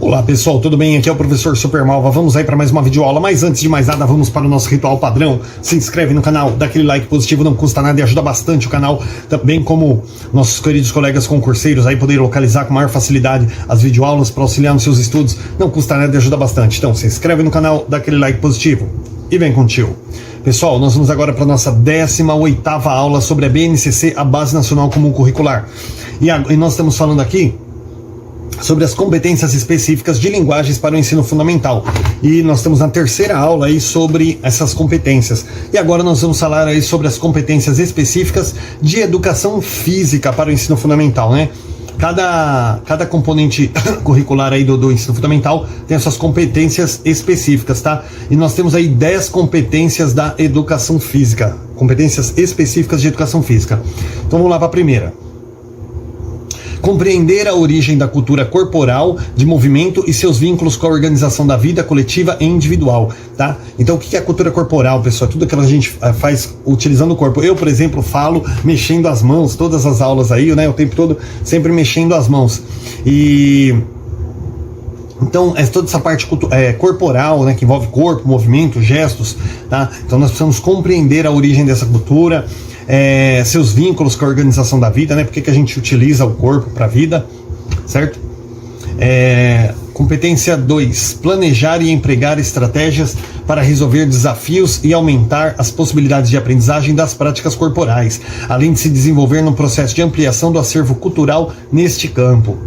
Olá pessoal, tudo bem? Aqui é o professor Supermalva. Vamos aí para mais uma videoaula, mas antes de mais nada, vamos para o nosso ritual padrão. Se inscreve no canal, dá aquele like positivo, não custa nada e ajuda bastante o canal, também como nossos queridos colegas concurseiros aí poderem localizar com maior facilidade as videoaulas para auxiliar nos seus estudos, não custa nada e ajuda bastante. Então se inscreve no canal, dá aquele like positivo e vem com o tio. Pessoal, nós vamos agora para a nossa 18ª aula sobre a BNCC, a Base Nacional Comum Curricular. E nós estamos falando aqui sobre as competências específicas de linguagens para o ensino fundamental. E nós estamos na terceira aula aí sobre essas competências. E agora nós vamos falar aí sobre as competências específicas de educação física para o ensino fundamental, né? Cada componente curricular aí do ensino fundamental tem as suas competências específicas, tá? E nós temos aí 10 competências da educação física, competências específicas de educação física. Então vamos lá para a primeira. Compreender a origem da cultura corporal, de movimento e seus vínculos com a organização da vida coletiva e individual, tá? Então, o que é a cultura corporal, pessoal? Tudo aquilo que a gente faz utilizando o corpo. Eu, por exemplo, falo mexendo as mãos, todas as aulas aí, né? O tempo todo sempre mexendo as mãos. Então, é toda essa parte corporal, né, que envolve corpo, movimento, gestos, tá? Então, nós precisamos compreender a origem dessa cultura, seus vínculos com a organização da vida, né? Por que a gente utiliza o corpo para a vida, certo? Competência 2, planejar e empregar estratégias para resolver desafios e aumentar as possibilidades de aprendizagem das práticas corporais, além de se desenvolver no processo de ampliação do acervo cultural neste campo.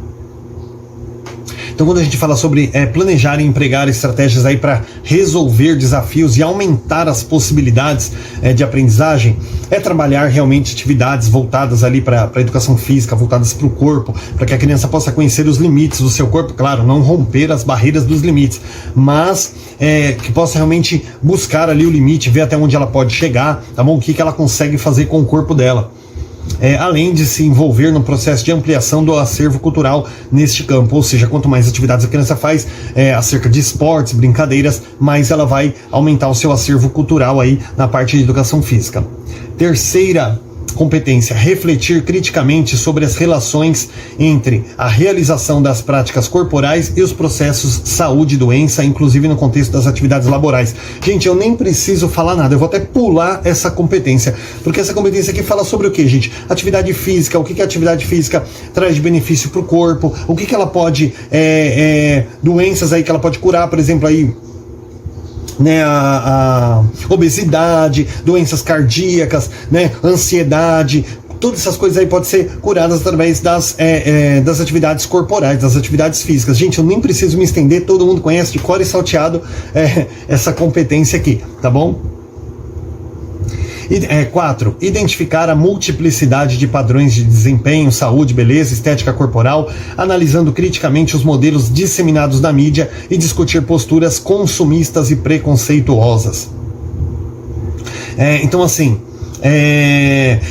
Então, quando a gente fala sobre planejar e empregar estratégias aí para resolver desafios e aumentar as possibilidades de aprendizagem, é trabalhar realmente atividades voltadas ali para a educação física, voltadas para o corpo, para que a criança possa conhecer os limites do seu corpo, claro, não romper as barreiras dos limites, mas que possa realmente buscar ali o limite, ver até onde ela pode chegar, tá bom? O que ela consegue fazer com o corpo dela. Além de se envolver no processo de ampliação do acervo cultural neste campo, ou seja, quanto mais atividades a criança faz acerca de esportes, brincadeiras, mais ela vai aumentar o seu acervo cultural aí na parte de educação física. Terceira competência, refletir criticamente sobre as relações entre a realização das práticas corporais e os processos saúde e doença, inclusive no contexto das atividades laborais. Gente, eu nem preciso falar nada, eu vou até pular essa competência, porque essa competência aqui fala sobre o que, gente? Atividade física, o que a atividade física traz de benefício para o corpo, o que ela pode, doenças aí que ela pode curar, por exemplo, aí, né, a obesidade, doenças cardíacas, né, ansiedade, todas essas coisas aí podem ser curadas através das atividades corporais, das atividades físicas. Gente, eu nem preciso me estender, todo mundo conhece de cor e salteado essa competência aqui, tá bom? 4. Identificar a multiplicidade de padrões de desempenho, saúde, beleza, estética corporal, analisando criticamente os modelos disseminados na mídia e discutir posturas consumistas e preconceituosas. Então, assim,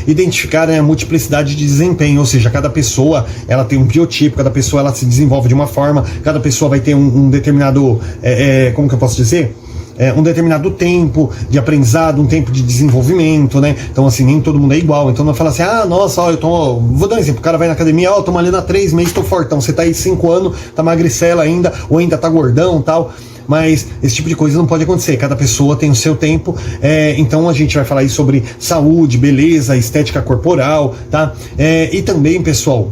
identificar a multiplicidade de desempenho, ou seja, cada pessoa ela tem um biotipo, cada pessoa ela se desenvolve de uma forma, cada pessoa vai ter um determinado, como que eu posso dizer? Um determinado tempo de aprendizado, um tempo de desenvolvimento, né? Então, assim, nem todo mundo é igual. Então, não fala assim, nossa, vou dar um exemplo, o cara vai na academia, tô malhando há 3 meses, tô fortão, você tá aí 5 anos, tá magricela ainda, ou ainda tá gordão e tal. Mas esse tipo de coisa não pode acontecer, cada pessoa tem o seu tempo, então a gente vai falar aí sobre saúde, beleza, estética corporal, tá? E também, pessoal,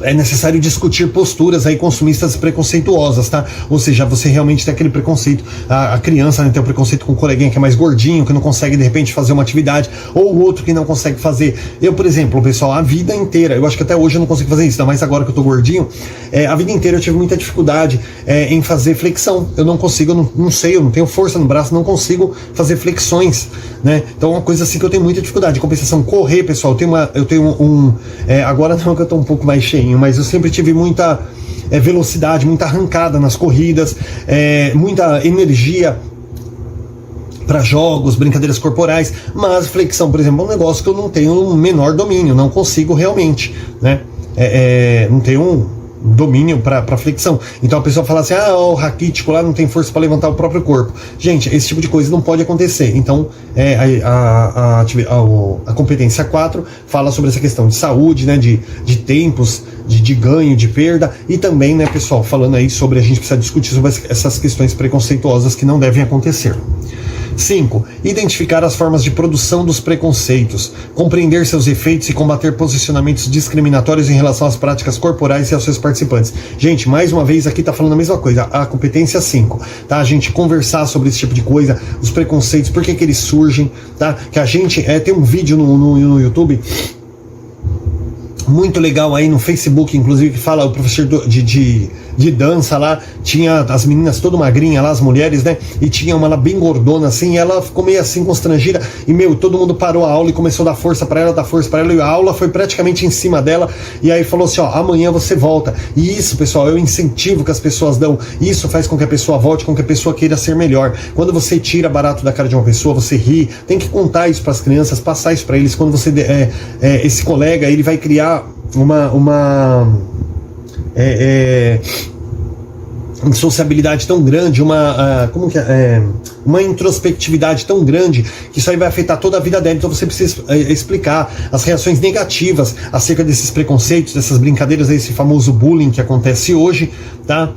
é necessário discutir posturas aí consumistas e preconceituosas, tá? Ou seja, você realmente tem aquele preconceito, a criança, né, tem o preconceito com o coleguinha que é mais gordinho, que não consegue de repente fazer uma atividade, ou o outro que não consegue fazer. Eu, por exemplo, pessoal, a vida inteira, eu acho que até hoje eu não consigo fazer isso, ainda mais agora que eu tô gordinho, a vida inteira eu tive muita dificuldade em fazer flexão. Eu não consigo, eu não sei, eu não tenho força no braço, não consigo fazer flexões, né? Então é uma coisa assim que eu tenho muita dificuldade. Em compensação, correr, pessoal, eu tenho agora não, que eu tô um pouco mais cheio, mas eu sempre tive muita velocidade, muita arrancada nas corridas, muita energia para jogos, brincadeiras corporais, mas flexão, por exemplo, é um negócio que eu não tenho o menor domínio, não consigo realmente, né? domínio para flexão. Então a pessoa fala assim, o raquítico lá não tem força para levantar o próprio corpo. Gente, esse tipo de coisa não pode acontecer. Então a competência 4 fala sobre essa questão de saúde, né, de tempos, de ganho, de perda, e também, né, pessoal, falando aí sobre a gente precisa discutir sobre essas questões preconceituosas que não devem acontecer. 5. Identificar as formas de produção dos preconceitos, compreender seus efeitos e combater posicionamentos discriminatórios em relação às práticas corporais e aos seus participantes. Gente, mais uma vez aqui tá falando a mesma coisa, a competência 5, tá? A gente conversar sobre esse tipo de coisa, os preconceitos, por que eles surgem, tá? Que a gente, tem um vídeo no YouTube muito legal aí no Facebook, inclusive, que fala o professor de dança lá, tinha as meninas toda magrinha lá, as mulheres, né, e tinha uma lá bem gordona assim, e ela ficou meio assim constrangida, e todo mundo parou a aula e começou a dar força pra ela, e a aula foi praticamente em cima dela, e aí falou assim, amanhã você volta. E isso, pessoal, é o incentivo que as pessoas dão, isso faz com que a pessoa volte, com que a pessoa queira ser melhor. Quando você tira barato da cara de uma pessoa, você ri, tem que contar isso pras crianças, passar isso pra eles. Quando você, esse colega, ele vai criar uma sociabilidade tão grande, uma introspectividade tão grande, que isso aí vai afetar toda a vida dela. Então você precisa explicar as reações negativas acerca desses preconceitos, dessas brincadeiras, esse famoso bullying que acontece hoje, tá?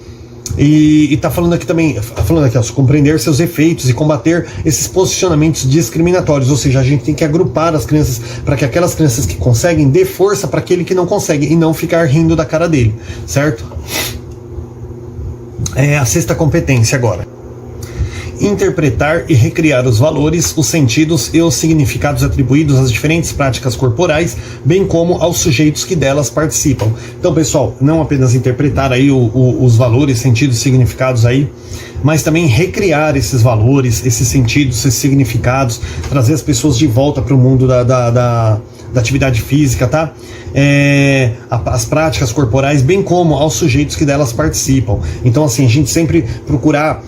E tá falando aqui também, compreender seus efeitos e combater esses posicionamentos discriminatórios, ou seja, a gente tem que agrupar as crianças para que aquelas crianças que conseguem dê força para aquele que não consegue e não ficar rindo da cara dele, certo? A 6ª competência agora. Interpretar e recriar os valores, os sentidos e os significados atribuídos às diferentes práticas corporais, bem como aos sujeitos que delas participam. Então, pessoal, não apenas interpretar aí os valores, sentidos e significados aí, mas também recriar esses valores, esses sentidos, esses significados, trazer as pessoas de volta para o mundo da atividade física, tá? As práticas corporais, bem como aos sujeitos que delas participam. Então, assim, a gente sempre procurar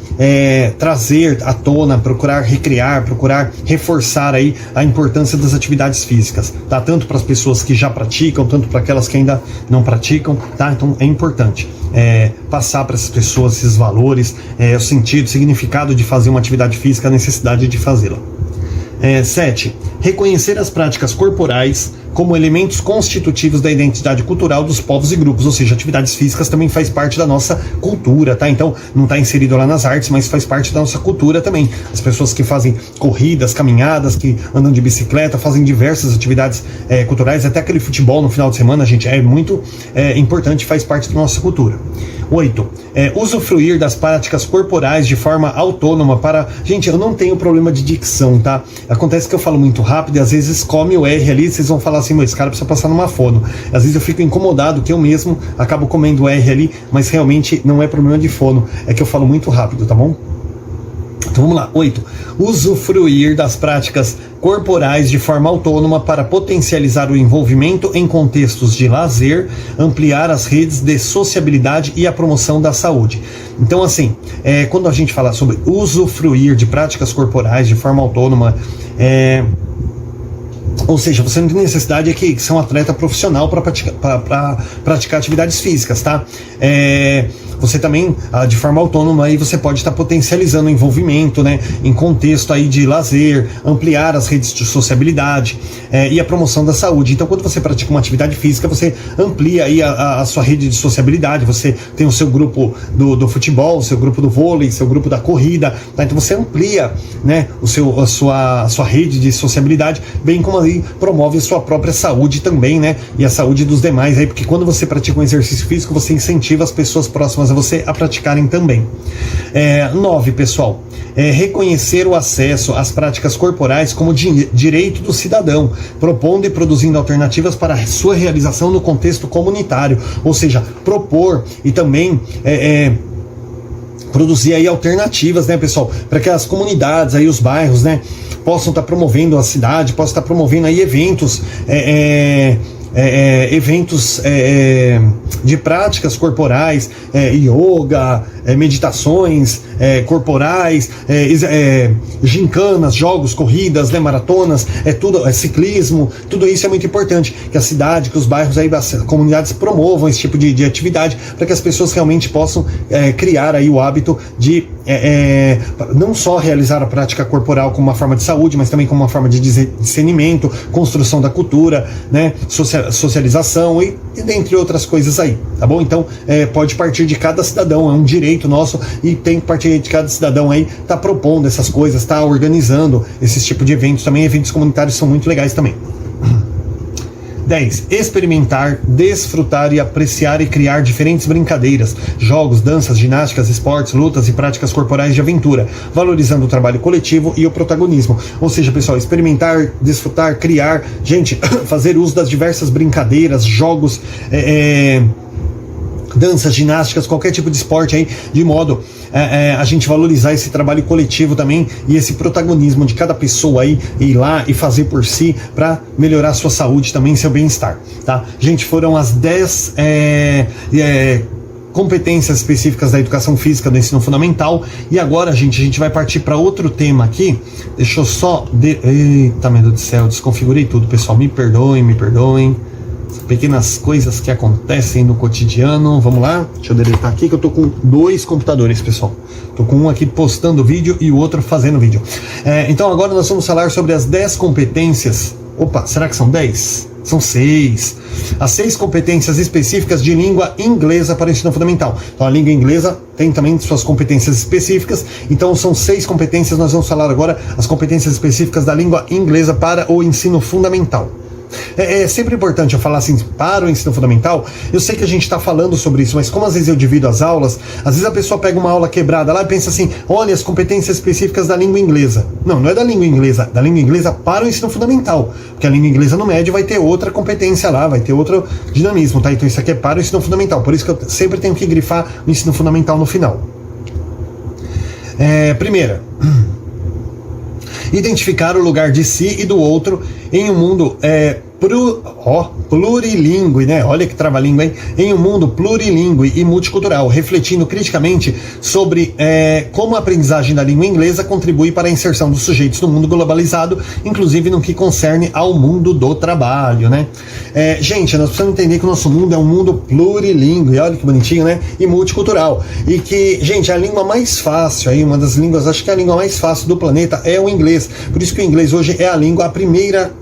trazer à tona, procurar recriar, procurar reforçar aí a importância das atividades físicas, tá? Tanto para as pessoas que já praticam, tanto para aquelas que ainda não praticam, tá? Então é importante passar para essas pessoas esses valores, o sentido, o significado de fazer uma atividade física, a necessidade de fazê-la. 7. Reconhecer as práticas corporais como elementos constitutivos da identidade cultural dos povos e grupos, ou seja, atividades físicas também faz parte da nossa cultura, tá? Então, não está inserido lá nas artes, mas faz parte da nossa cultura também. As pessoas que fazem corridas, caminhadas, que andam de bicicleta, fazem diversas atividades culturais, até aquele futebol no final de semana, gente, é muito importante, faz parte da nossa cultura. 8. Usufruir das práticas corporais de forma autônoma para... Gente, eu não tenho problema de dicção, tá? Acontece que eu falo muito rápido e às vezes come o R ali, vocês vão falar assim, mas esse cara precisa passar numa fono. Às vezes eu fico incomodado que eu mesmo acabo comendo o R ali, mas realmente não é problema de fono, é que eu falo muito rápido, tá bom? Então vamos lá. 8. Usufruir das práticas corporais de forma autônoma para potencializar o envolvimento em contextos de lazer, ampliar as redes de sociabilidade e a promoção da saúde. Então, assim, quando a gente fala sobre usufruir de práticas corporais de forma autônoma, ou seja, você não tem necessidade de ser um atleta profissional para praticar atividades físicas, tá? Você também, de forma autônoma, aí você pode estar potencializando o envolvimento, né, em contexto aí de lazer, ampliar as redes de sociabilidade e a promoção da saúde. Então, quando você pratica uma atividade física, você amplia aí a sua rede de sociabilidade, você tem o seu grupo do futebol, o seu grupo do vôlei, seu grupo da corrida, tá? Então você amplia, né, a sua rede de sociabilidade, bem como aí promove a sua própria saúde também, né, e a saúde dos demais aí, porque quando você pratica um exercício físico, você incentiva as pessoas próximas a você a praticarem também. 9, pessoal, reconhecer o acesso às práticas corporais como direito do cidadão, propondo e produzindo alternativas para a sua realização no contexto comunitário, ou seja, propor e também produzir aí alternativas, né, pessoal, para que as comunidades aí, os bairros, né, possam estar promovendo a cidade, possam estar promovendo aí eventos eventos de práticas corporais, yoga, meditações corporais, gincanas, jogos, corridas, né, maratonas, tudo, ciclismo, tudo isso é muito importante, que a cidade, que os bairros, aí, as comunidades promovam esse tipo de atividade, para que as pessoas realmente possam criar aí o hábito de não só realizar a prática corporal como uma forma de saúde, mas também como uma forma de discernimento, construção da cultura, né, socialização e dentre outras coisas aí, tá bom? Então pode partir de cada cidadão, é um direito nosso e tem que partir de cada cidadão aí, tá propondo essas coisas, tá organizando esses tipos de eventos também. Eventos comunitários são muito legais também. 10. Experimentar, desfrutar e apreciar e criar diferentes brincadeiras, jogos, danças, ginásticas, esportes, lutas e práticas corporais de aventura, valorizando o trabalho coletivo e o protagonismo. Ou seja, pessoal, experimentar, desfrutar, criar, gente, fazer uso das diversas brincadeiras, jogos, danças, ginásticas, qualquer tipo de esporte aí, de modo a gente valorizar esse trabalho coletivo também e esse protagonismo de cada pessoa aí, ir lá e fazer por si para melhorar a sua saúde também, seu bem-estar, tá? Gente, foram as 10 competências específicas da educação física do ensino fundamental, e agora, gente, a gente vai partir para outro tema aqui. Deixa eu só... Eita, meu Deus do céu, desconfigurei tudo, pessoal, me perdoem. Pequenas coisas que acontecem no cotidiano. Vamos lá, deixa eu deletar aqui que eu tô com 2 computadores, pessoal. Tô com um aqui postando vídeo e o outro fazendo vídeo. Então agora nós vamos falar sobre as 10 competências. Opa, será que são 10? São 6. As 6 competências específicas de língua inglesa para o ensino fundamental. Então a língua inglesa tem também suas competências específicas. Então são 6 competências. Nós vamos falar agora as competências específicas da língua inglesa para o ensino fundamental. É sempre importante eu falar assim, para o ensino fundamental. Eu sei que a gente está falando sobre isso, mas como às vezes eu divido as aulas, às vezes a pessoa pega uma aula quebrada lá e pensa assim, olha, as competências específicas da língua inglesa. Não é da língua inglesa, da língua inglesa para o ensino fundamental, porque a língua inglesa no médio vai ter outra competência lá, vai ter outro dinamismo, tá? Então isso aqui é para o ensino fundamental, por isso que eu sempre tenho que grifar o ensino fundamental no final. Primeira, identificar o lugar de si e do outro em um mundo plurilingüe, né? Olha que trava-língua, hein? Em um mundo plurilingüe e multicultural, refletindo criticamente sobre como a aprendizagem da língua inglesa contribui para a inserção dos sujeitos no mundo globalizado, inclusive no que concerne ao mundo do trabalho, né? Gente, nós precisamos entender que o nosso mundo é um mundo plurilingüe, olha que bonitinho, né? E multicultural. E que, gente, a língua mais fácil aí, uma das línguas, acho que a língua mais fácil do planeta é o inglês. Por isso que o inglês hoje é a primeira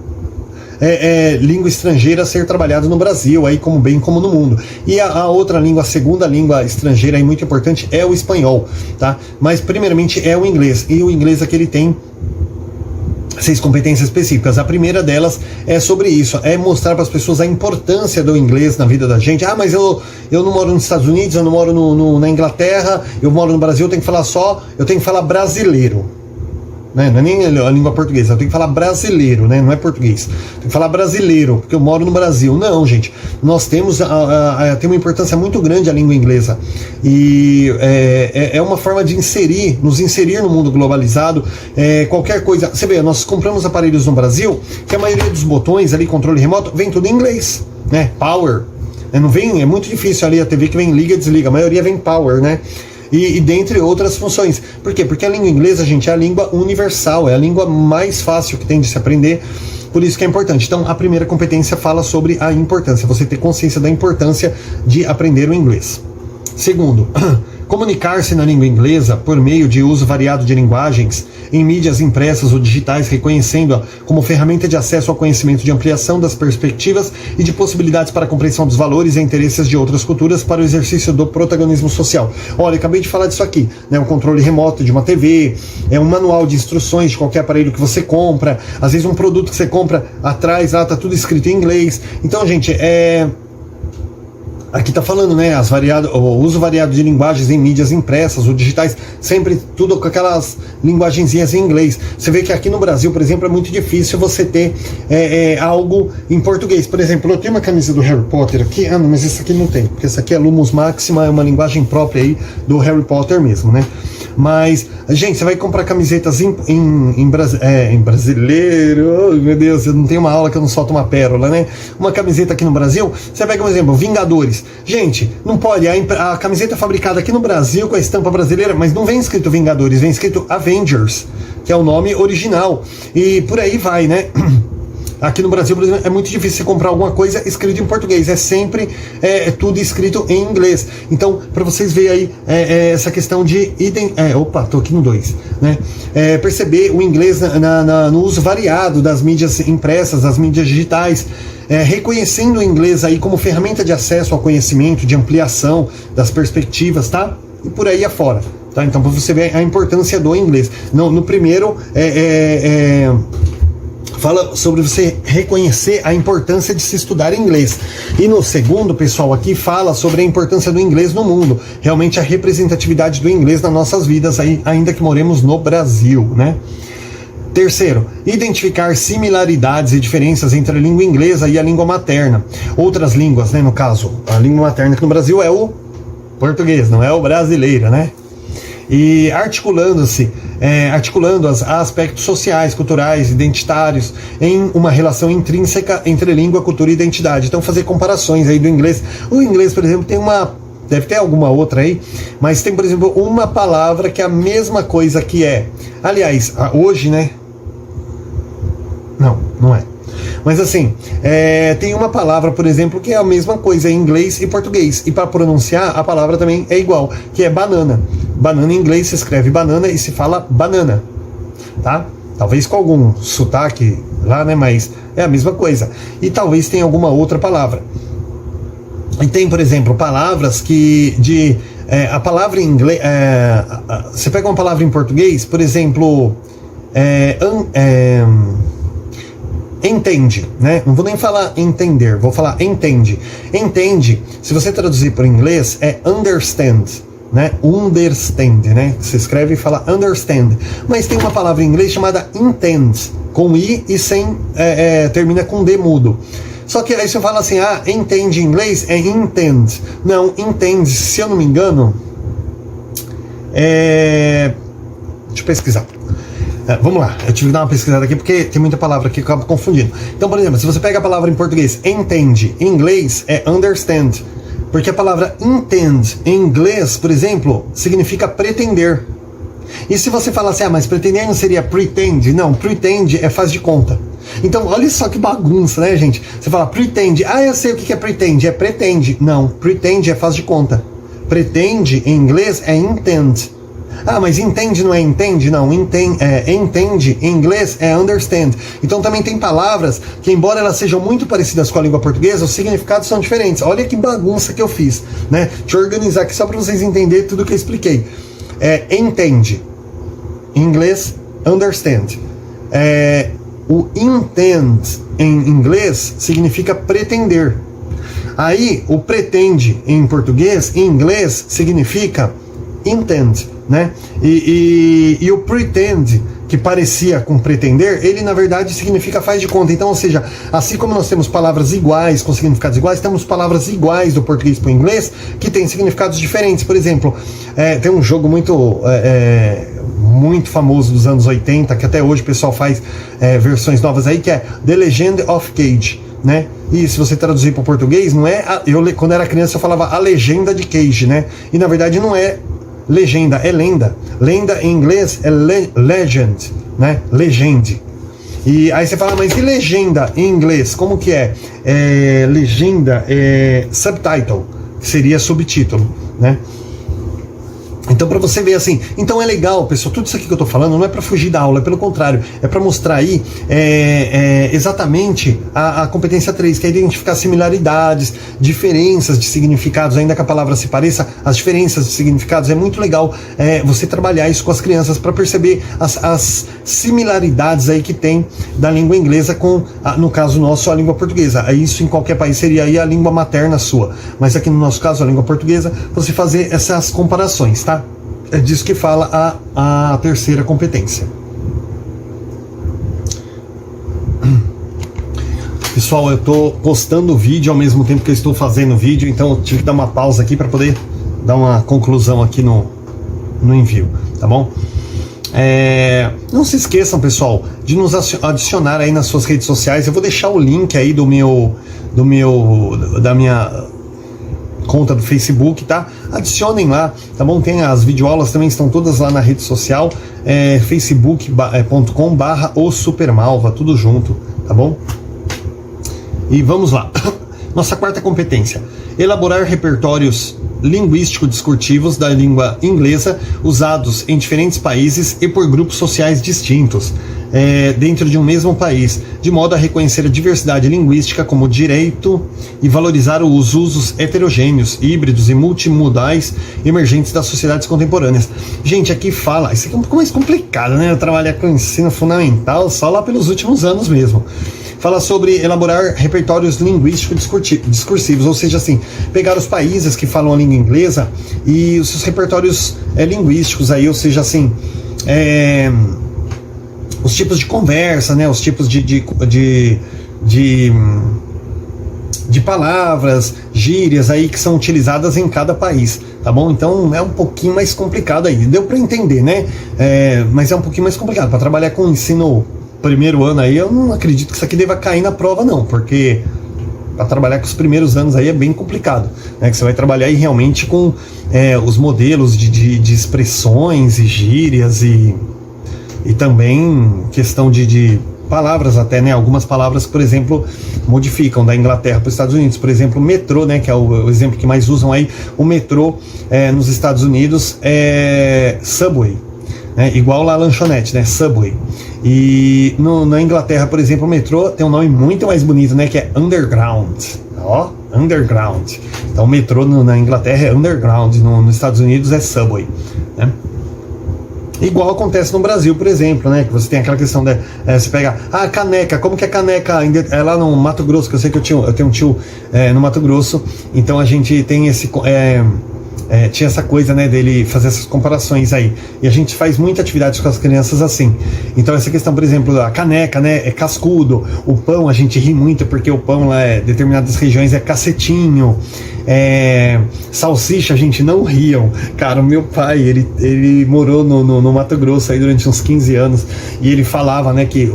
língua estrangeira a ser trabalhada no Brasil, aí bem como no mundo. E a outra língua, a segunda língua estrangeira aí muito importante é o espanhol, tá? Mas primeiramente é o inglês, e o inglês aqui ele tem 6 competências específicas. A primeira delas é sobre isso, é mostrar para as pessoas a importância do inglês na vida da gente. Mas eu não moro nos Estados Unidos, eu não moro na Inglaterra, eu moro no Brasil, eu tenho que falar brasileiro. Não é nem a língua portuguesa, eu tenho que falar brasileiro, né? Não é português, tem que falar brasileiro, porque eu moro no Brasil. Não, gente, nós temos tem uma importância muito grande a língua inglesa, e é uma forma de nos inserir no mundo globalizado. Qualquer coisa, você vê, nós compramos aparelhos no Brasil, que a maioria dos botões ali, controle remoto, vem tudo em inglês, né? Power, não vem, é muito difícil ali a TV que vem liga, desliga, a maioria vem power, né? E dentre outras funções. Por quê? Porque a língua inglesa, gente, é a língua universal, é a língua mais fácil que tem de se aprender, por isso que é importante. Então, a primeira competência fala sobre a importância, você ter consciência da importância de aprender o inglês. Segundo, comunicar-se na língua inglesa por meio de uso variado de linguagens em mídias impressas ou digitais, reconhecendo-a como ferramenta de acesso ao conhecimento, de ampliação das perspectivas e de possibilidades para a compreensão dos valores e interesses de outras culturas para o exercício do protagonismo social. Olha, acabei de falar disso aqui, né? Um controle remoto de uma TV, um manual de instruções de qualquer aparelho que você compra, às vezes um produto que você compra atrás, lá tá tudo escrito em inglês. Então, gente, Aqui tá falando, né, o uso variado de linguagens em mídias impressas ou digitais, sempre tudo com aquelas linguagenzinhas em inglês. Você vê que aqui no Brasil, por exemplo, é muito difícil você ter algo em português. Por exemplo, eu tenho uma camisa do Harry Potter aqui, não, mas isso aqui não tem, porque essa aqui é Lumos Maxima, é uma linguagem própria aí do Harry Potter mesmo, né? Mas, gente, você vai comprar camisetas em brasileiro, oh, meu Deus, eu não tenho uma aula que eu não solto uma pérola, né? Uma camiseta aqui no Brasil, você pega um exemplo, Vingadores. Gente, não pode, a camiseta fabricada aqui no Brasil com a estampa brasileira, mas não vem escrito Vingadores, vem escrito Avengers, que é o nome original. E por aí vai, né? Aqui no Brasil, por exemplo, é muito difícil você comprar alguma coisa escrito em português. É sempre tudo escrito em inglês. Então, para vocês verem aí essa questão de... opa, tô aqui no 2. Né? Perceber o inglês no uso variado das mídias impressas, das mídias digitais. Reconhecendo o inglês aí como ferramenta de acesso ao conhecimento, de ampliação das perspectivas, tá? E por aí afora. Tá? Então, para você ver a importância do inglês. No primeiro... fala sobre você reconhecer a importância de se estudar inglês. E no segundo, pessoal, aqui fala sobre a importância do inglês no mundo. Realmente a representatividade do inglês nas nossas vidas, aí, ainda que moremos no Brasil, né? Terceiro, identificar similaridades e diferenças entre a língua inglesa e a língua materna. Outras línguas, né? No caso, a língua materna aqui no Brasil é o português, não é o brasileiro, né? E articulando a aspectos sociais, culturais, identitários, em uma relação intrínseca entre língua, cultura e identidade. Então, fazer comparações aí do inglês. O inglês, por exemplo, deve ter alguma outra aí, mas tem, por exemplo, uma palavra que é a mesma coisa que é. Aliás, hoje, né? Não é. Mas assim, tem uma palavra, por exemplo, que é a mesma coisa em inglês e português. E para pronunciar, a palavra também é igual, que é banana. Banana em inglês se escreve banana e se fala banana, tá? Talvez com algum sotaque lá, né? Mas é a mesma coisa. E talvez tenha alguma outra palavra. E tem, por exemplo, palavras que... a palavra em inglês... você pega uma palavra em português, por exemplo... entende, né? Não vou nem falar entender, vou falar entende. Entende, se você traduzir para o inglês, é understand, né? Understand, né? Você escreve e fala understand. Mas tem uma palavra em inglês chamada intend, com I e sem... termina com D mudo. Só que aí você fala assim, entende em inglês? É intend. Não, entende, se eu não me engano... deixa eu pesquisar. Vamos lá, eu tive que dar uma pesquisada aqui porque tem muita palavra aqui que eu acabo confundindo. Então, por exemplo, se você pega a palavra em português, entende, em inglês é understand. Porque a palavra intend em inglês, por exemplo, significa pretender. E se você falar assim, mas pretender não seria pretend? Não, pretend é faz de conta. Então, olha só que bagunça, né, gente? Você fala pretend, eu sei o que é pretend, é pretende. Não, pretend é faz de conta. Pretende em inglês é intend. Mas entende não é entende? Não, entende em inglês é understand. Então também tem palavras que, embora elas sejam muito parecidas com a língua portuguesa, os significados são diferentes. Olha que bagunça que eu fiz, né? Deixa eu organizar aqui só para vocês entenderem tudo que eu expliquei. Entende, em inglês, understand. O intend em inglês significa pretender. Aí o pretende em português, em inglês, significa intend, né? E o pretend, que parecia com pretender, ele na verdade significa faz de conta. Então, ou seja, assim como nós temos palavras iguais com significados iguais, temos palavras iguais do português para o inglês que têm significados diferentes. Por exemplo, tem um jogo muito famoso dos anos 80, que até hoje o pessoal faz versões novas aí, que é The Legend of Cage, né? E se você traduzir para o português, não é... quando era criança eu falava a legenda de Cage, né? E na verdade não é legenda, é lenda. Lenda em inglês é legend, né? Legend. E aí você fala, mas e legenda em inglês? Como que é? Legenda é subtitle, que seria subtítulo, né? Então, para você ver assim, então é legal, pessoal, tudo isso aqui que eu tô falando não é para fugir da aula, é pelo contrário, é para mostrar aí exatamente a competência 3, que é identificar similaridades, diferenças de significados, ainda que a palavra se pareça, as diferenças de significados, é muito legal você trabalhar isso com as crianças para perceber as similaridades aí que tem da língua inglesa com, no caso nosso, a língua portuguesa. Isso em qualquer país seria aí a língua materna sua, mas aqui no nosso caso, a língua portuguesa, você fazer essas comparações, tá? É disso que fala a terceira competência. Pessoal, eu estou postando o vídeo ao mesmo tempo que eu estou fazendo o vídeo, então eu tive que dar uma pausa aqui para poder dar uma conclusão aqui no envio, tá bom? Não se esqueçam, pessoal, de nos adicionar aí nas suas redes sociais. Eu vou deixar o link aí da minha conta do Facebook, tá? Adicionem lá, tá bom? Tem as videoaulas também, estão todas lá na rede social, facebook.com/o-supermalva, tudo junto, tá bom? E vamos lá. Nossa quarta competência: elaborar repertórios linguístico-discursivos da língua inglesa usados em diferentes países e por grupos sociais distintos dentro de um mesmo país, de modo a reconhecer a diversidade linguística como direito e valorizar os usos heterogêneos, híbridos e multimodais emergentes das sociedades contemporâneas. Gente, aqui fala, isso aqui é um pouco mais complicado, né? Eu trabalhar com ensino fundamental só lá pelos últimos anos mesmo. Fala sobre elaborar repertórios linguístico-discursivos, ou seja, assim, pegar os países que falam a língua inglesa e os seus repertórios linguísticos aí, ou seja, assim, os tipos de conversa, né, os tipos de palavras, gírias aí que são utilizadas em cada país, tá bom? Então é um pouquinho mais complicado aí, deu para entender, né? Mas é um pouquinho mais complicado, para trabalhar com ensino primeiro ano aí, eu não acredito que isso aqui deva cair na prova não, porque para trabalhar com os primeiros anos aí é bem complicado, né? Que você vai trabalhar aí realmente com os modelos de expressões e gírias e também questão de palavras até, né? Algumas palavras, por exemplo, modificam da Inglaterra para os Estados Unidos. Por exemplo, o metrô, né? Que é o exemplo que mais usam aí. O metrô nos Estados Unidos é Subway, né? Igual lá a lanchonete, né? Subway. E na Inglaterra, por exemplo, o metrô tem um nome muito mais bonito, né? Que é Underground. Ó, Underground. Então o metrô na Inglaterra é Underground, nos Estados Unidos é Subway, né? Igual acontece no Brasil, por exemplo, né? Que você tem aquela questão de você pega caneca, como que é caneca? É lá no Mato Grosso, que eu sei que eu tenho um tio no Mato Grosso, então a gente tem esse tinha essa coisa, né, dele fazer essas comparações aí, e a gente faz muita atividade com as crianças assim. Então essa questão, por exemplo, a caneca, né, é cascudo, o pão a gente ri muito porque o pão lá em determinadas regiões é cacetinho, salsicha a gente não riam. Cara, o meu pai, ele morou no Mato Grosso aí durante uns 15 anos, e ele falava, né, que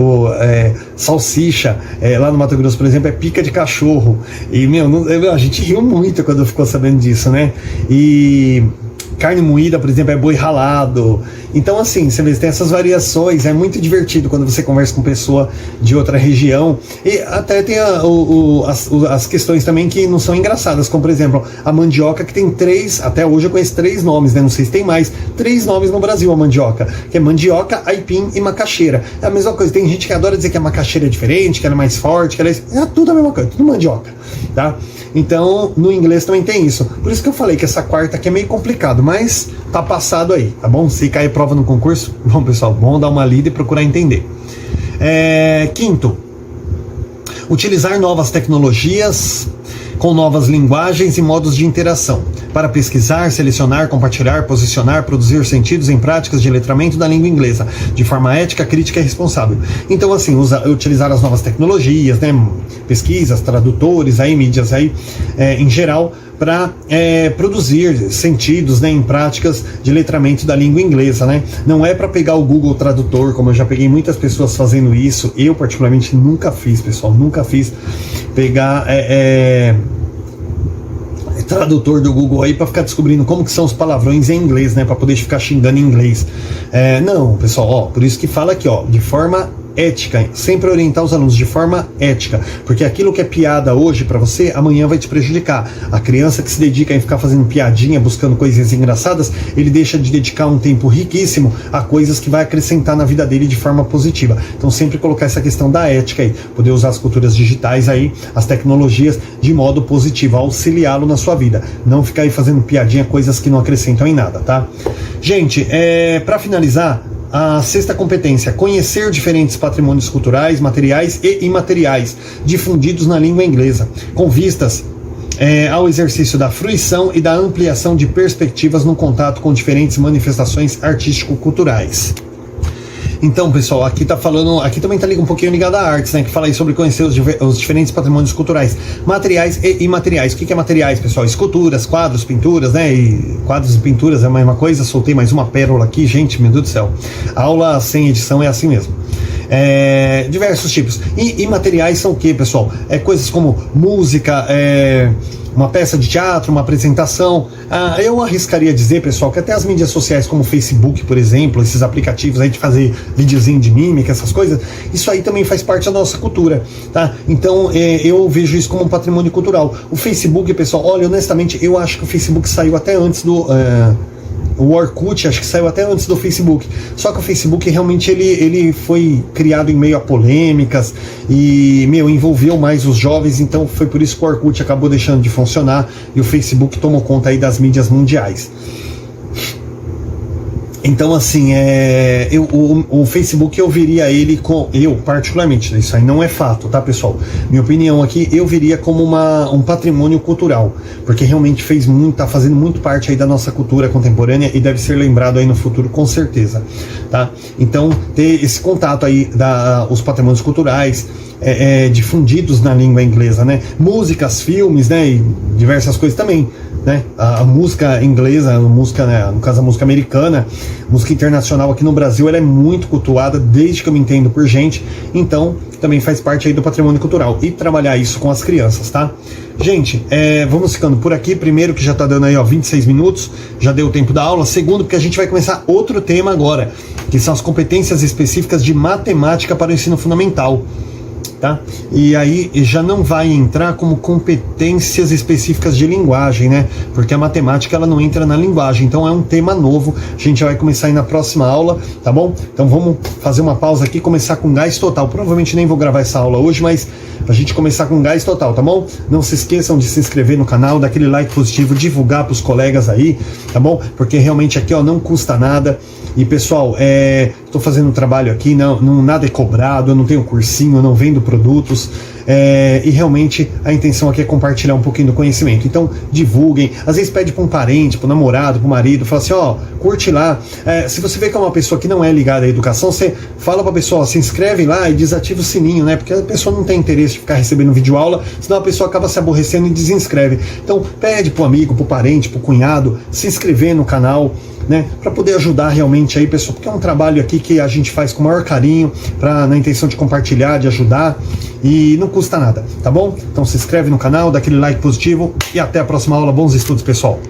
salsicha lá no Mato Grosso, por exemplo, é pica de cachorro, e a gente riu muito quando ficou sabendo disso, né? E carne moída, por exemplo, é boi ralado. Então, assim, você vê, tem essas variações, é muito divertido quando você conversa com pessoa de outra região. E até tem as questões também que não são engraçadas, como, por exemplo, a mandioca, que tem até hoje eu conheço 3 nomes, né? Não sei se tem mais, 3 nomes no Brasil, a mandioca, que é mandioca, aipim e macaxeira. É a mesma coisa, tem gente que adora dizer que a macaxeira é diferente, que ela é mais forte, que ela é tudo a mesma coisa, tudo mandioca, tá? Então, no inglês também tem isso. Por isso que eu falei que essa quarta aqui é meio complicado, mas tá passado aí, tá bom? Se cair prova no concurso, bom, pessoal, vamos dar uma lida e procurar entender. Quinto, utilizar novas tecnologias com novas linguagens e modos de interação para pesquisar, selecionar, compartilhar, posicionar, produzir sentidos em práticas de letramento da língua inglesa de forma ética, crítica e responsável. Então, assim, utilizar as novas tecnologias, né, pesquisas, tradutores, aí, mídias aí, em geral, para produzir sentidos, né, em práticas de letramento da língua inglesa, né? Não é para pegar o Google Tradutor, como eu já peguei muitas pessoas fazendo isso. Eu particularmente nunca fiz, pessoal, nunca fiz pegar tradutor do Google aí para ficar descobrindo como que são os palavrões em inglês, né, para poder ficar xingando em inglês. Não, pessoal, por isso que fala aqui, de forma ética, sempre orientar os alunos de forma ética, porque aquilo que é piada hoje para você, amanhã vai te prejudicar. A criança que se dedica a ficar fazendo piadinha, buscando coisas engraçadas, ele deixa de dedicar um tempo riquíssimo a coisas que vai acrescentar na vida dele de forma positiva. Então sempre colocar essa questão da ética aí, poder usar as culturas digitais aí, as tecnologias de modo positivo, auxiliá-lo na sua vida, não ficar aí fazendo piadinha, coisas que não acrescentam em nada, tá? Gente, para finalizar, a sexta competência: conhecer diferentes patrimônios culturais, materiais e imateriais difundidos na língua inglesa, com vistas ao exercício da fruição e da ampliação de perspectivas no contato com diferentes manifestações artístico-culturais. Então, pessoal, aqui tá falando, aqui também tá um pouquinho ligado a artes, né? Que fala aí sobre conhecer os diferentes patrimônios culturais, materiais e imateriais. O que é materiais, pessoal? Esculturas, quadros, pinturas, né? E quadros e pinturas é a mesma coisa. Soltei mais uma pérola aqui, gente, meu Deus do céu. A aula sem edição é assim mesmo. Diversos tipos. E imateriais são o que, pessoal? Coisas como música, uma peça de teatro, uma apresentação. Eu arriscaria dizer, pessoal, que até as mídias sociais como o Facebook, por exemplo, esses aplicativos aí de fazer videozinho de mímica, essas coisas, isso aí também faz parte da nossa cultura, tá? Então eu vejo isso como um patrimônio cultural. O Facebook, pessoal, olha, honestamente, eu acho que o Facebook saiu até antes do... O Orkut, acho que saiu até antes do Facebook. Só que o Facebook realmente ele foi criado em meio a polêmicas e, envolveu mais os jovens, então foi por isso que o Orkut acabou deixando de funcionar e o Facebook tomou conta aí das mídias mundiais. Então, assim, o Facebook eu veria ele eu particularmente, isso aí não é fato, tá, pessoal? Minha opinião aqui, eu veria como um patrimônio cultural, porque realmente tá fazendo muito parte aí da nossa cultura contemporânea e deve ser lembrado aí no futuro com certeza, tá? Então, ter esse contato aí os patrimônios culturais difundidos na língua inglesa, né? Músicas, filmes, né? E diversas coisas também, né? A música inglesa, né? No caso a música americana, música internacional aqui no Brasil, ela é muito cultuada desde que eu me entendo por gente, então também faz parte aí do patrimônio cultural e trabalhar isso com as crianças, tá? Gente, vamos ficando por aqui. Primeiro, que já tá dando aí 26 minutos, já deu o tempo da aula. Segundo, porque a gente vai começar outro tema agora, que são as competências específicas de matemática para o ensino fundamental. Tá? E aí já não vai entrar como competências específicas de linguagem, né? Porque a matemática ela não entra na linguagem, então é um tema novo. A gente vai começar aí na próxima aula, tá bom? Então vamos fazer uma pausa aqui, começar com gás total. Provavelmente nem vou gravar essa aula hoje, mas a gente começar com gás total, tá bom? Não se esqueçam de se inscrever no canal, daquele like positivo, divulgar para os colegas aí, tá bom? Porque realmente aqui, ó, não custa nada. E pessoal, estou fazendo um trabalho aqui, nada é cobrado, eu não tenho cursinho, eu não vendo produtos, e realmente a intenção aqui é compartilhar um pouquinho do conhecimento. Então divulguem, às vezes pede para um parente, para o namorado, para o marido, fala assim, ó, curte lá. Se você vê que é uma pessoa que não é ligada à educação, você fala para a pessoa, ó, se inscreve lá e desativa o sininho, né? Porque a pessoa não tem interesse de ficar recebendo videoaula, senão a pessoa acaba se aborrecendo e desinscreve. Então pede para o amigo, para o parente, para o cunhado, se inscrever no canal, né, para poder ajudar realmente aí, pessoal, porque é um trabalho aqui que a gente faz com o maior carinho, na intenção de compartilhar, de ajudar, e não custa nada, tá bom? Então se inscreve no canal, dá aquele like positivo e até a próxima aula. Bons estudos, pessoal!